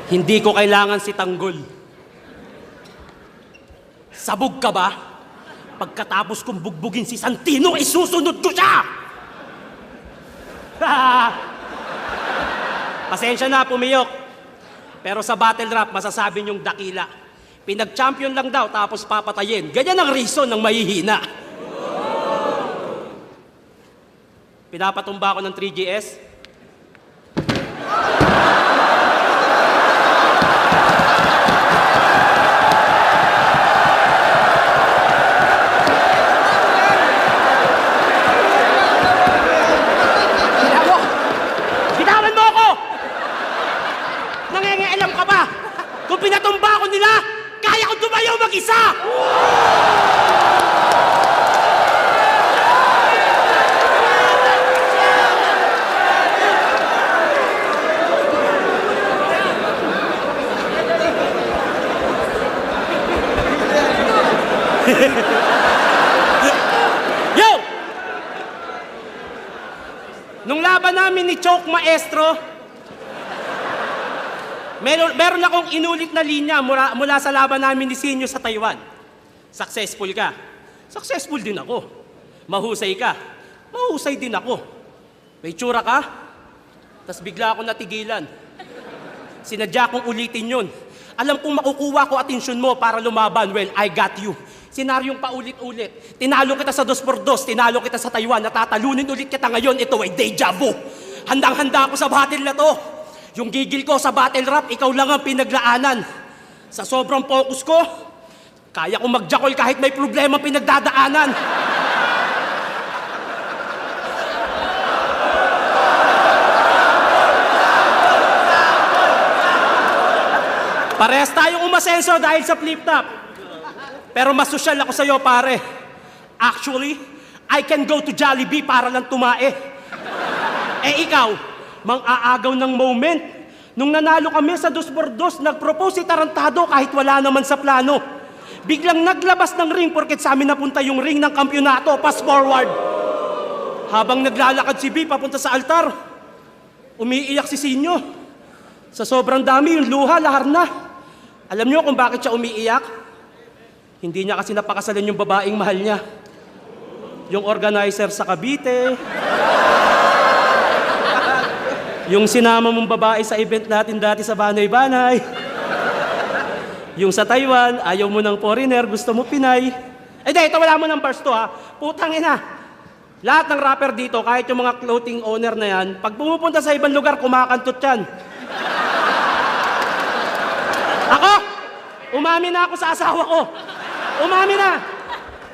Hindi ko kailangan si Tanggol. Sabog ka ba? Pagkatapos kong bugbugin si Santino, isusunod ko siya! Pasensya na, pumiyok. Pero sa battle rap, masasabi niyong dakila. Pinag-champion lang daw, tapos papatayin. Ganyan ang reason ng mahihina. Pinapatumba ko ng 3GS. Bitawan mo ako! Nangingialam ka ba? Kung pinatumba ko nila, kaya kong tumayo mag-isa! Yo! Nung laban namin ni Choke Maestro, meron akong inulit na linya mula sa laban namin ni Sinyo sa Taiwan. Successful ka. Successful din ako. Mahusay ka. Mahusay din ako. May tsura ka, tas bigla ako natigilan. Sinadya kong ulitin yun. Alam kong makukuha ko atensyon mo para lumaban. Well, I got you. Senaryong paulit-ulit. Tinalo kita sa 2x2, tinalo kita sa Taiwan, natatalunin ulit kita ngayon, ito ay deja vu. Handang-handa ako sa battle na to. Yung gigil ko sa battle rap, ikaw lang ang pinaglaanan. Sa sobrang focus ko, kaya kong magjakol kahit may problema pinagdadaanan. Parehas tayong umasenso dahil sa flip-top. Pero mas sosyal ako sa'yo, pare. Actually, I can go to Jollibee para lang tumae. Eh ikaw, mang-aagaw ng moment. Nung nanalo kami sa 2x2, nag-propose si Tarantado kahit wala naman sa plano. Biglang naglabas ng ring porket sa amin napunta yung ring ng kampyonato, pass forward. Habang naglalakad si B papunta sa altar, umiiyak si Sinyo. Sa sobrang dami, yung luha, lahar na. Alam niyo kung bakit siya umiiyak? Hindi niya kasi napakasalan yung babaeng mahal niya. Yung organizer sa Cavite. Yung sinama mong babae sa event natin dati sa Banay-Banay. Yung sa Taiwan, ayaw mo ng foreigner, gusto mo Pinay. Eh di, ito wala mo ng verse to ha. Putang ina. Lahat ng rapper dito, kahit yung mga clothing owner na yan, pag pumupunta sa ibang lugar, kumakantot yan. Ako, umami na ako sa asawa ko. Umami na.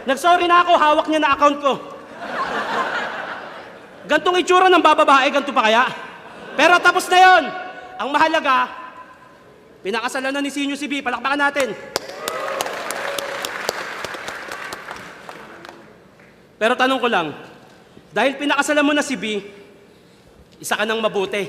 Nagsorry na ako, hawak niya na account ko. Gantong itsura ng bababae, ganito pa kaya? Pero tapos na yon. Ang mahalaga, pinakasalan na ni Sinyo si B. Palakpakan natin. Pero tanong ko lang, dahil pinakasalan mo na si B, isa ka nang mabuti.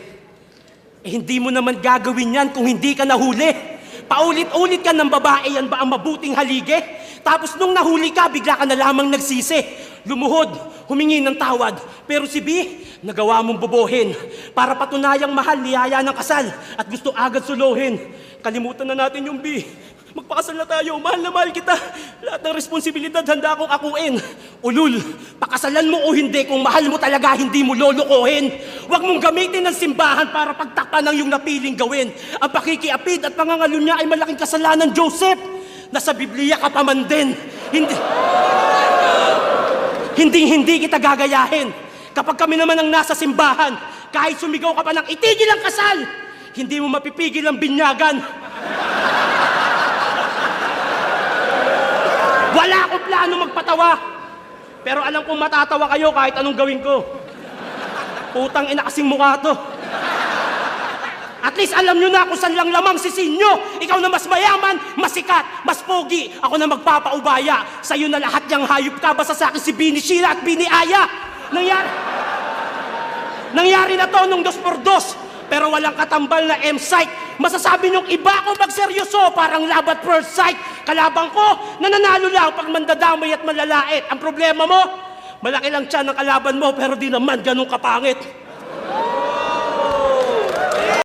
Eh hindi mo naman gagawin yan kung hindi ka nahuli. Paulit-ulit ka ng babae, yan ba ang mabuting haligi? Tapos nung nahuli ka, bigla ka na lamang nagsisi. Lumuhod, humingi ng tawad. Pero si B, nagawa mong bobohin. Para patunayang mahal, niyaya ng kasal. At gusto agad suluhin. Kalimutan na natin yung B. Magpakasal na tayo, mahal na mahal kita. Lahat ng responsibilidad handa akong akuin. Ulul, pakasalan mo o hindi, kung mahal mo talaga, hindi mo lolokohin. Huwag mong gamitin ng simbahan para pagtakpan ng iyong napiling gawin. Ang pakikiapid at pangangalo niya ay malaking kasalanan, Joseph. Nasa Biblia ka pa man din. Hindi kita gagayahin. Kapag kami naman ang nasa simbahan, kahit sumigaw ka pa ng itigil ang kasal, hindi mo mapipigil ang binyagan. Wala akong plano magpatawa. Pero alam kong matatawa kayo kahit anong gawin ko. Putang ina kasing mukha to. At least alam nyo na kung saan lang lamang si Sinyo. Ikaw na mas mayaman, mas sikat, mas pogi. Ako na magpapaubaya. Sa'yo na lahat niyang hayop ka. Basta sa akin si Bini Sheila at Bini Aya. Nangyari na to nung 2x2. Pero walang katambal na M-site. Masasabi niyong iba ako magseryoso, parang love at first sight. Kalabang ko, nananalo lang pag mandadamay at malalait. Ang problema mo, malaki lang tiyan ng kalaban mo, pero di naman ganun kapangit.